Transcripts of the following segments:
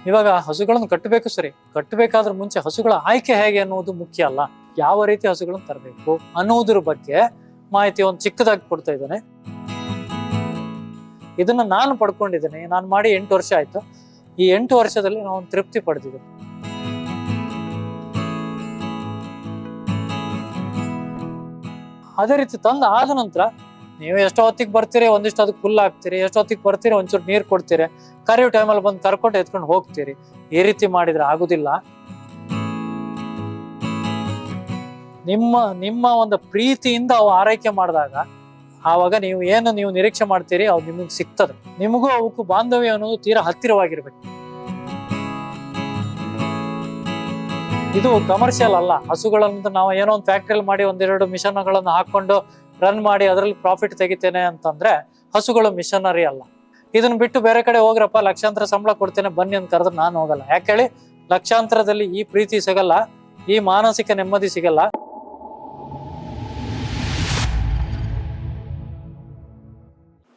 ಇವಾಗ ಹಸುಗಳನ್ನು ಕಟ್ಟಬೇಕು ಸರಿ, ಕಟ್ಟಬೇಕಾದ್ರ ಮುಂಚೆ ಹಸುಗಳ ಆಯ್ಕೆ ಹೇಗೆ ಅನ್ನೋದು ಮುಖ್ಯ ಅಲ್ಲ. ಯಾವ ರೀತಿ ಹಸುಗಳನ್ನು ತರಬೇಕು ಅನ್ನೋದ್ರ ಬಗ್ಗೆ ಮಾಹಿತಿ ಒಂದು ಚಿಕ್ಕದಾಗಿ ಕೊಡ್ತಾ ಇದ್ದಾನೆ. ಇದನ್ನ ನಾನು ಪಡ್ಕೊಂಡಿದ್ದೇನೆ. ನಾನು ಮಾಡಿ 8 ವರ್ಷ ಆಯ್ತು. ಈ 8 ವರ್ಷದಲ್ಲಿ ನಾನು ತೃಪ್ತಿ ಪಡೆದಿದ್ದೇನೆ. ಅದೇ ರೀತಿ ತಂದು ಆದ ನಂತರ ನೀವು ಎಷ್ಟೋ ಹೊತ್ತಿಗೆ ಬರ್ತೀರಿ, ಒಂದಿಷ್ಟು ಅದಕ್ಕೆ ಹುಲ್ಲು ಹಾಕ್ತೀರಿ, ಎಷ್ಟೋ ಹೊತ್ತಿಗೆ ಬರ್ತೀರಿ, ಒಂಚೂರು ನೀರು ಕೊಡ್ತೀರಿ, ಕರೆಯೋ ಟೈಮಲ್ಲಿ ಬಂದು ಕರ್ಕೊಂಡು ಎತ್ಕೊಂಡು ಹೋಗ್ತೀರಿ. ಈ ರೀತಿ ಮಾಡಿದ್ರೆ ಆಗುದಿಲ್ಲ. ನಿಮ್ಮ ಒಂದು ಪ್ರೀತಿಯಿಂದ ಅವು ಆರೈಕೆ ಮಾಡಿದಾಗ ಆವಾಗ ನೀವು ನಿರೀಕ್ಷೆ ಮಾಡ್ತೀರಿ ಅವು ನಿಮಗೆ ಸಿಗ್ತದೆ. ನಿಮಗೂ ಅವಕ್ಕೂ ಬಾಂಧವ್ಯ ಅನ್ನೋದು ತೀರಾ ಹತ್ತಿರವಾಗಿರ್ಬೇಕು. ಇದು ಕಮರ್ಷಿಯಲ್ ಅಲ್ಲ. ಹಸುಗಳನ್ನ ನಾವು ಏನೋ ಒಂದು ಫ್ಯಾಕ್ಟ್ರಿಯಲ್ಲಿ ಮಾಡಿ 1-2 ಮಿಷನ್ಗಳನ್ನು ಹಾಕೊಂಡು ರನ್ ಮಾಡಿ ಅದರಲ್ಲಿ ಪ್ರಾಫಿಟ್ ತೆಗಿತೇನೆ ಅಂತಂದ್ರೆ ಹಸುಗಳು ಮಿಷನರಿ ಅಲ್ಲ. ಇದನ್ನ ಬಿಟ್ಟು ಬೇರೆ ಕಡೆ ಹೋಗ್ರಪ್ಪ, ಲಕ್ಷಾಂತರ ಸಂಬಳ ಕೊಡ್ತೇನೆ ಬನ್ನಿ ಅಂತ ಕರೆದ್ರೆ ನಾನು ಹೋಗಲ್ಲ. ಯಾಕೆ ಹೇಳಿ? ಲಕ್ಷಾಂತರದಲ್ಲಿ ಈ ಪ್ರೀತಿ ಸಿಗಲ್ಲ, ಈ ಮಾನಸಿಕ ನೆಮ್ಮದಿ ಸಿಗಲ್ಲ.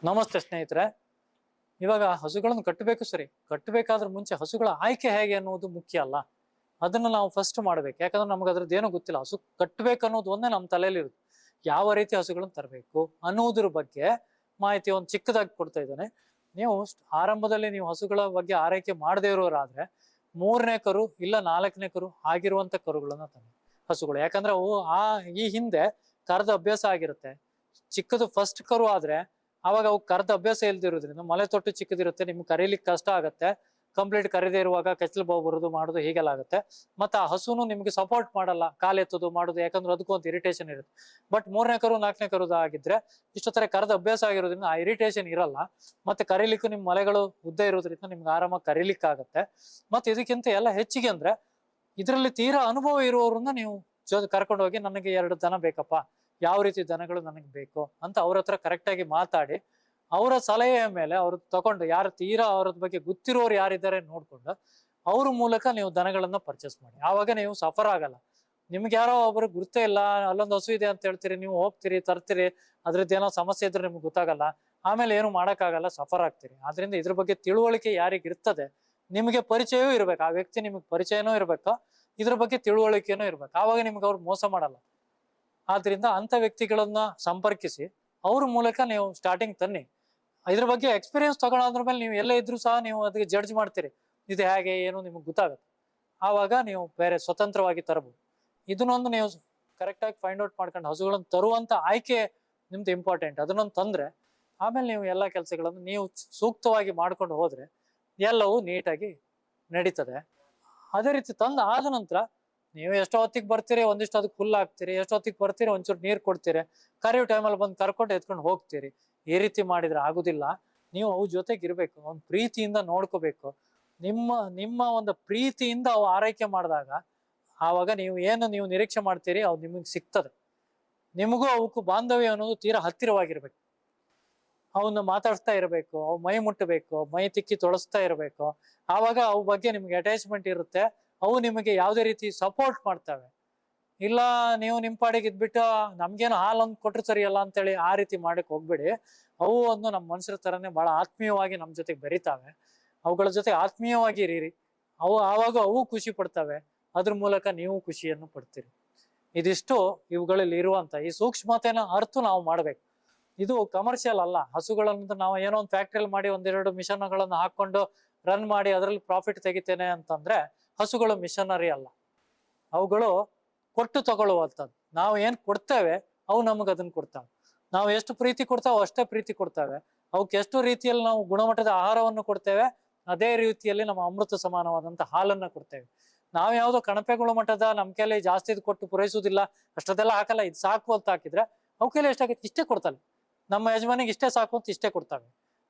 ನಮಸ್ತೆ ಸ್ನೇಹಿತರೆ. ಇವಾಗ ಹಸುಗಳನ್ನು ಕಟ್ಟಬೇಕು ಸರಿ, ಕಟ್ಟಬೇಕಾದ್ರ ಮುಂಚೆ ಹಸುಗಳ ಆಯ್ಕೆ ಹೇಗೆ ಅನ್ನೋದು ಮುಖ್ಯ ಅಲ್ಲ. ಅದನ್ನ ನಾವು ಫಸ್ಟ್ ಮಾಡ್ಬೇಕು. ಯಾಕಂದ್ರೆ ನಮ್ಗೆ ಅದ್ರದ್ದೇನೋ ಗೊತ್ತಿಲ್ಲ. ಹಸು ಕಟ್ಟಬೇಕು ಅನ್ನೋದು ಒಂದೇ ನಮ್ಮ ತಲೆಯಲ್ಲಿ ಇರುತ್ತೆ. ಯಾವ ರೀತಿ ಹಸುಗಳನ್ನು ತರಬೇಕು ಅನ್ನೋದ್ರ ಬಗ್ಗೆ ಮಾಹಿತಿ ಒಂದು ಚಿಕ್ಕದಾಗಿ ಕೊಡ್ತಾ ಇದ್ದಾನೆ. ನೀವು ಆರಂಭದಲ್ಲಿ ನೀವು ಹಸುಗಳ ಬಗ್ಗೆ ಆರೈಕೆ ಮಾಡದೇ ಇರೋರಾದ್ರೆ 3ನೇ ಕರು ಇಲ್ಲ 4ನೇ ಕರು ಆಗಿರುವಂತ ಕರುಗಳನ್ನ ತನ್ನಿ ಹಸುಗಳು. ಯಾಕಂದ್ರೆ ಅವು ಈ ಹಿಂದೆ ಕರೆದ ಅಭ್ಯಾಸ ಆಗಿರುತ್ತೆ. ಚಿಕ್ಕದು ಫಸ್ಟ್ ಕರು ಆದ್ರೆ ಅವಾಗ ಅವು ಕರೆದ ಅಭ್ಯಾಸ ಇಲ್ದಿರೋದ್ರಿಂದ ಮಲೆ ತೊಟ್ಟು ಚಿಕ್ಕದಿರುತ್ತೆ, ನಿಮ್ಗೆ ಕರೀಲಿಕ್ಕೆ ಕಷ್ಟ ಆಗತ್ತೆ. ಕಂಪ್ಲೀಟ್ ಕರೀದೇ ಇರುವಾಗ ಕೆಚ್ಚಲು ಬಾವು ಬರೋದು ಮಾಡೋದು ಹೀಗೆಲ್ಲ ಆಗುತ್ತೆ. ಮತ್ತೆ ಆ ಹಸುನು ನಿಮ್ಗೆ ಸಪೋರ್ಟ್ ಮಾಡಲ್ಲ, ಕಾಲೆತ್ತೋದು ಮಾಡೋದು, ಯಾಕಂದ್ರೆ ಅದಕ್ಕೂ ಒಂದು ಇರಿಟೇಷನ್ ಇರುತ್ತೆ. ಬಟ್ 3ನೇ ಕರು 4ನೇ ಕರುದ ಆಗಿದ್ರೆ ಇಷ್ಟೊತ್ತರ ಕರೆದ ಅಭ್ಯಾಸ ಆಗಿರೋದ್ರಿಂದ ಆ ಇರಿಟೇಷನ್ ಇರಲ್ಲ. ಮತ್ತೆ ಕರೀಲಿಕ್ಕೂ ನಿಮ್ ಮಲೆಗಳು ಉದ್ದ ಇರೋದ್ರಿಂದ ನಿಮ್ಗೆ ಆರಾಮಾಗಿ ಕರೀಲಿಕ್ಕೆ ಆಗತ್ತೆ. ಮತ್ತೆ ಇದಕ್ಕಿಂತ ಎಲ್ಲ ಹೆಚ್ಚಿಗೆ ಅಂದ್ರೆ ಇದರಲ್ಲಿ ತೀರಾ ಅನುಭವ ಇರುವವರನ್ನ ನೀವು ಕರ್ಕೊಂಡು ಹೋಗಿ ನನಗೆ 2 ದನ ಬೇಕಪ್ಪ, ಯಾವ ರೀತಿ ದನಗಳು ನನಗೆ ಬೇಕು ಅಂತ ಅವ್ರ ಹತ್ರ ಕರೆಕ್ಟ್ ಆಗಿ ಮಾತಾಡಿ ಅವರ ಸಲಹೆಯ ಮೇಲೆ ಅವ್ರು ತಗೊಂಡು ಯಾರು ತೀರಾ ಅವ್ರ ಬಗ್ಗೆ ಗೊತ್ತಿರೋರು ಯಾರಿದ್ದಾರೆ ನೋಡ್ಕೊಂಡು ಅವ್ರ ಮೂಲಕ ನೀವು ದನಗಳನ್ನ ಪರ್ಚೇಸ್ ಮಾಡಿ. ಆವಾಗ ನೀವು ಸಫರ್ ಆಗಲ್ಲ. ನಿಮ್ಗೆ ಯಾರೋ ಒಬ್ರು ಗುರ್ತೇ ಇಲ್ಲ, ಅಲ್ಲೊಂದು ಹಸು ಇದೆ ಅಂತ ಹೇಳ್ತೀರಿ, ನೀವು ಹೋಗ್ತೀರಿ ತರ್ತೀರಿ, ಅದ್ರದ್ದೇನೋ ಸಮಸ್ಯೆ ಇದ್ರೆ ನಿಮ್ಗೆ ಗೊತ್ತಾಗಲ್ಲ, ಆಮೇಲೆ ಏನು ಮಾಡಕ್ಕಾಗಲ್ಲ, ಸಫರ್ ಆಗ್ತೀರಿ. ಆದ್ರಿಂದ ಇದ್ರ ಬಗ್ಗೆ ತಿಳುವಳಿಕೆ ಯಾರಿಗೆ ಇರ್ತದೆ, ನಿಮಗೆ ಪರಿಚಯವೂ ಇರ್ಬೇಕು, ಆ ವ್ಯಕ್ತಿ ನಿಮ್ಗೆ ಪರಿಚಯನೂ ಇರ್ಬೇಕು, ಇದ್ರ ಬಗ್ಗೆ ತಿಳುವಳಿಕೆನೂ ಇರ್ಬೇಕು. ಆವಾಗ ನಿಮ್ಗೆ ಅವ್ರು ಮೋಸ ಮಾಡಲ್ಲ. ಆದ್ರಿಂದ ಅಂತ ವ್ಯಕ್ತಿಗಳನ್ನ ಸಂಪರ್ಕಿಸಿ ಅವ್ರ ಮೂಲಕ ನೀವು ಸ್ಟಾರ್ಟಿಂಗ್ ತನ್ನಿ. ಇದ್ರ ಬಗ್ಗೆ ಎಕ್ಸ್ಪೀರಿಯನ್ಸ್ ತಗೊಳೋದ್ರ ಮೇಲೆ ನೀವು ಎಲ್ಲೇ ಇದ್ರು ಸಹ ನೀವು ಅದಕ್ಕೆ ಜಡ್ಜ್ ಮಾಡ್ತೀರಿ, ಇದು ಹೇಗೆ ಏನು ನಿಮ್ಗೆ ಗೊತ್ತಾಗುತ್ತೆ. ಆವಾಗ ನೀವು ಬೇರೆ ಸ್ವತಂತ್ರವಾಗಿ ತರಬಹುದು. ಇದನ್ನೊಂದು ನೀವು ಕರೆಕ್ಟಾಗಿ ಫೈಂಡ್ ಔಟ್ ಮಾಡ್ಕೊಂಡು ಹಸುಗಳನ್ನು ತರುವಂತ ಆಯ್ಕೆ ನಿಮ್ದು ಇಂಪಾರ್ಟೆಂಟ್. ಅದನ್ನೊಂದು ತಂದ್ರೆ ಆಮೇಲೆ ನೀವು ಎಲ್ಲ ಕೆಲಸಗಳನ್ನು ನೀವು ಸೂಕ್ತವಾಗಿ ಮಾಡ್ಕೊಂಡು ಹೋದ್ರೆ ಎಲ್ಲವೂ ನೀಟಾಗಿ ನಡೀತದೆ. ಅದೇ ರೀತಿ ತಂದು ಆದ ನಂತರ ನೀವು ಎಷ್ಟೋ ಹೊತ್ತಿಗೆ ಬರ್ತೀರಿ, ಒಂದಿಷ್ಟು ಅದಕ್ಕೆ ಹುಲ್ಲು ಹಾಕ್ತೀರಿ, ಎಷ್ಟೋ ಹೊತ್ತಿಗೆ ಬರ್ತೀರಿ, ಒಂಚೂರು ನೀರು ಕೊಡ್ತೀರಿ, ಕರೆಯೋ ಟೈಮಲ್ಲಿ ಬಂದು ಕರ್ಕೊಂಡು ಎತ್ಕೊಂಡು ಹೋಗ್ತೀರಿ. ಈ ರೀತಿ ಮಾಡಿದ್ರೆ ಆಗುದಿಲ್ಲ. ನೀವು ಅವು ಜೊತೆಗೆ ಇರ್ಬೇಕು, ಒಂದು ಪ್ರೀತಿಯಿಂದ ನೋಡ್ಕೋಬೇಕು. ನಿಮ್ಮ ಒಂದು ಪ್ರೀತಿಯಿಂದ ಅವು ಆರೈಕೆ ಮಾಡಿದಾಗ ಆವಾಗ ನೀವು ನಿರೀಕ್ಷೆ ಮಾಡ್ತೀರಿ ಅವು ನಿಮಗೆ ಸಿಗ್ತದೆ. ನಿಮಗೂ ಅವಕ್ಕೂ ಬಾಂಧವ್ಯ ಅನ್ನೋದು ತೀರಾ ಹತ್ತಿರವಾಗಿರ್ಬೇಕು. ಅವನ್ನ ಮಾತಾಡಿಸ್ತಾ ಇರಬೇಕು, ಅವು ಮೈ ಮುಟ್ಟಬೇಕು, ಮೈ ತಿಕ್ಕಿ ತೊಳಸ್ತಾ ಇರಬೇಕು. ಆವಾಗ ಅವು ಬಗ್ಗೆ ನಿಮ್ಗೆ ಅಟ್ಯಾಚ್ಮೆಂಟ್ ಇರುತ್ತೆ. ಅವು ನಿಮಗೆ ಯಾವುದೇ ರೀತಿ ಸಪೋರ್ಟ್ ಮಾಡ್ತವೆ. ಇಲ್ಲ ನೀವು ನಿಮ್ ಪಾಡಿಗೆ ಇದ್ಬಿಟ್ಟು ನಮ್ಗೇನು ಹಾಲೊಂದು ಕೊಟ್ರು ಸರಿಯಲ್ಲ ಅಂತೇಳಿ ಆ ರೀತಿ ಮಾಡಕ್ ಹೋಗ್ಬೇಡಿ. ಅವು ಒಂದು ನಮ್ಮ ಮನುಷ್ಯರ ತರನೇ ಬಹಳ ಆತ್ಮೀಯವಾಗಿ ನಮ್ ಜೊತೆಗೆ ಬೆರಿತಾವೆ. ಅವುಗಳ ಜೊತೆ ಆತ್ಮೀಯವಾಗಿ ಇರೀರಿ. ಆವಾಗ ಅವು ಖುಷಿ ಪಡ್ತವೆ, ಅದ್ರ ಮೂಲಕ ನೀವು ಖುಷಿಯನ್ನು ಪಡ್ತೀರಿ. ಇದಿಷ್ಟು ಇವುಗಳಲ್ಲಿ ಇರುವಂತ ಈ ಸೂಕ್ಷ್ಮತೆನ ಅರ್ಥ ನಾವು ಮಾಡ್ಬೇಕು. ಇದು ಕಮರ್ಷಿಯಲ್ ಅಲ್ಲ. ಹಸುಗಳನ್ನ ನಾವು ಏನೋ ಒಂದು ಫ್ಯಾಕ್ಟ್ರಿಯಲ್ಲಿ ಮಾಡಿ 1-2 ಮಿಷನ್ಗಳನ್ನು ಹಾಕೊಂಡು ರನ್ ಮಾಡಿ ಅದರಲ್ಲಿ ಪ್ರಾಫಿಟ್ ತೆಗಿತೇನೆ ಅಂತಂದ್ರೆ ಹಸುಗಳು ಮಿಷನರಿ ಅಲ್ಲ. ಅವುಗಳು ಕೊಟ್ಟು ತಗೊಳ್ಳುವಂಥದ್ದು. ನಾವು ಏನ್ ಕೊಡ್ತೇವೆ ಅವು ನಮಗೆ ಅದನ್ನ ಕೊಡ್ತಾವೆ. ನಾವು ಎಷ್ಟು ಪ್ರೀತಿ ಕೊಡ್ತಾವೋ ಅಷ್ಟೇ ಪ್ರೀತಿ ಕೊಡ್ತೇವೆ. ಅವಕ್ಕೆ ಎಷ್ಟು ರೀತಿಯಲ್ಲಿ ನಾವು ಗುಣಮಟ್ಟದ ಆಹಾರವನ್ನು ಕೊಡ್ತೇವೆ ಅದೇ ರೀತಿಯಲ್ಲಿ ನಮ್ಮ ಅಮೃತ ಸಮಾನವಾದಂತ ಹಾಲನ್ನ ಕೊಡ್ತೇವೆ. ನಾವ್ ಯಾವ್ದೋ ಕಣಪೆ ಗುಣಮಟ್ಟದ ನಮ್ ಕೈಲಿ ಜಾಸ್ತಿ ಕೊಟ್ಟು ಪೂರೈಸುವುದಿಲ್ಲ, ಅಷ್ಟದೆಲ್ಲ ಹಾಕಲ್ಲ, ಇದು ಸಾಕು ಅಂತ ಹಾಕಿದ್ರೆ ಅವ್ ಕೈಲಿ ಎಷ್ಟಾಗತ್ತೆ ಇಷ್ಟೇ ಕೊಡ್ತಾನೆ. ನಮ್ಮ ಯಜಮಾನಿಗೆ ಇಷ್ಟೇ ಸಾಕು ಅಂತ ಇಷ್ಟೇ ಕೊಡ್ತಾವೆ.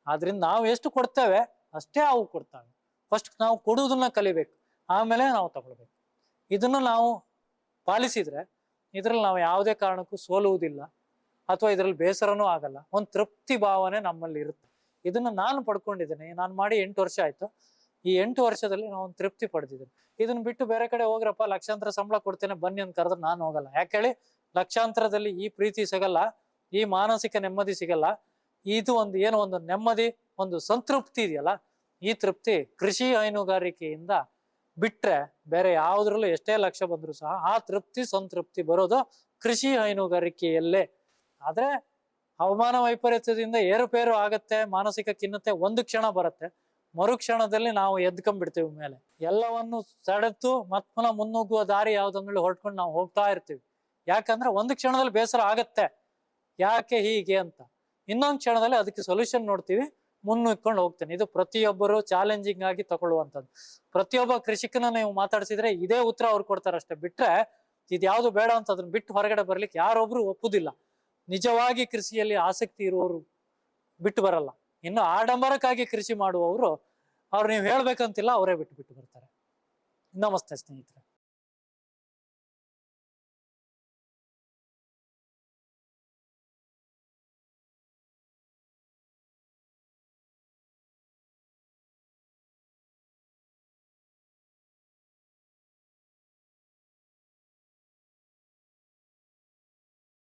ಆದ್ರಿಂದ ನಾವು ಎಷ್ಟು ಕೊಡ್ತೇವೆ ಅಷ್ಟೇ ಅವು ಕೊಡ್ತಾವೆ. ಫಸ್ಟ್ ನಾವು ಕೊಡುವುದನ್ನ ಕಲಿಬೇಕು, ಆಮೇಲೆ ನಾವು ತಗೊಳ್ಬೇಕು. ಇದನ್ನು ನಾವು ಪಾಲಿಸಿದ್ರೆ ಇದ್ರಲ್ಲಿ ನಾವು ಯಾವುದೇ ಕಾರಣಕ್ಕೂ ಸೋಲುವುದಿಲ್ಲ ಅಥವಾ ಇದ್ರಲ್ಲಿ ಬೇಸರನೂ ಆಗಲ್ಲ. ಒಂದು ತೃಪ್ತಿ ಭಾವನೆ ನಮ್ಮಲ್ಲಿ ಇರುತ್ತೆ. ಇದನ್ನ ನಾನು ಪಡ್ಕೊಂಡಿದ್ದೇನೆ. ನಾನು ಮಾಡಿ 8 ವರ್ಷ ಆಯ್ತು. ಈ 8 ವರ್ಷದಲ್ಲಿ ನಾನು ಒಂದು ತೃಪ್ತಿ ಪಡೆದಿದ್ದೇನೆ. ಇದನ್ನ ಬಿಟ್ಟು ಬೇರೆ ಕಡೆ ಹೋಗ್ರಪ್ಪ, ಲಕ್ಷಾಂತರ ಸಂಬಳ ಕೊಡ್ತೇನೆ ಬನ್ನಿ ಅಂತ ಕರೆದ್ರೆ ನಾನು ಹೋಗಲ್ಲ. ಯಾಕೆ ಹೇಳಿ? ಲಕ್ಷಾಂತರದಲ್ಲಿ ಈ ಪ್ರೀತಿ ಸಿಗಲ್ಲ, ಈ ಮಾನಸಿಕ ನೆಮ್ಮದಿ ಸಿಗಲ್ಲ. ಇದು ಒಂದು ಏನೋ ಒಂದು ನೆಮ್ಮದಿ, ಒಂದು ಸಂತೃಪ್ತಿ ಇದೆಯಲ್ಲ, ಈ ತೃಪ್ತಿ ಕೃಷಿ ಹೈನುಗಾರಿಕೆಯಿಂದ ಬಿಟ್ರೆ ಬೇರೆ ಯಾವ್ದ್ರಲ್ಲೂ ಎಷ್ಟೇ ಲಕ್ಷ ಬಂದ್ರು ಸಹ ಆ ತೃಪ್ತಿ ಸಂತೃಪ್ತಿ ಬರೋದು ಕೃಷಿ ಹೈನುಗಾರಿಕೆಯಲ್ಲೇ. ಆದ್ರೆ ಹವಾಮಾನ ವೈಪರೀತ್ಯದಿಂದ ಏರುಪೇರು ಆಗತ್ತೆ, ಮಾನಸಿಕ ಖಿನ್ನತೆ ಒಂದು ಕ್ಷಣ ಬರುತ್ತೆ, ಮರುಕ್ಷಣದಲ್ಲಿ ನಾವು ಎದ್ಕೊಂಡ್ಬಿಡ್ತೀವಿ ಮೇಲೆ. ಎಲ್ಲವನ್ನು ಸೆಳೆತು ಮತ್ಪುನಃ ಮುನ್ನುಗ್ಗುವ ದಾರಿ ಯಾವ್ದಂದ್ರೆ ಹೊರಟ್ಕೊಂಡು ನಾವು ಹೋಗ್ತಾ ಇರ್ತೀವಿ. ಯಾಕಂದ್ರೆ ಒಂದು ಕ್ಷಣದಲ್ಲಿ ಬೇಸರ ಆಗತ್ತೆ, ಯಾಕೆ ಹೀಗೆ ಅಂತ. ಇನ್ನೊಂದು ಕ್ಷಣದಲ್ಲಿ ಅದಕ್ಕೆ ಸೊಲ್ಯೂಷನ್ ನೋಡ್ತೀವಿ, ಮುನ್ನುಗ್ಕೊಂಡು ಹೋಗ್ತೇನೆ. ಇದು ಪ್ರತಿಯೊಬ್ಬರು ಚಾಲೆಂಜಿಂಗ್ ಆಗಿ ತಗೊಳ್ಳುವಂಥದ್ದು. ಪ್ರತಿಯೊಬ್ಬ ಕೃಷಿಕನ ನೀವು ಮಾತಾಡ್ಸಿದ್ರೆ ಇದೇ ಉತ್ತರ ಅವ್ರು ಕೊಡ್ತಾರೆ ಅಷ್ಟೇ. ಬಿಟ್ರೆ ಇದ್ಯಾವುದು ಬೇಡ ಅಂತ ಅದನ್ನ ಬಿಟ್ಟು ಹೊರಗಡೆ ಬರ್ಲಿಕ್ಕೆ ಯಾರೊಬ್ರು ಒಪ್ಪುದಿಲ್ಲ. ನಿಜವಾಗಿ ಕೃಷಿಯಲ್ಲಿ ಆಸಕ್ತಿ ಇರುವವರು ಬಿಟ್ಟು ಬರಲ್ಲ. ಇನ್ನು ಆಡಂಬರಕ್ಕಾಗಿ ಕೃಷಿ ಮಾಡುವವರು ಅವ್ರು ನೀವು ಹೇಳ್ಬೇಕಂತಿಲ್ಲ, ಅವರೇ ಬಿಟ್ಟು ಬರ್ತಾರೆ. ನಮಸ್ತೆ ಸ್ನೇಹಿತರೆ.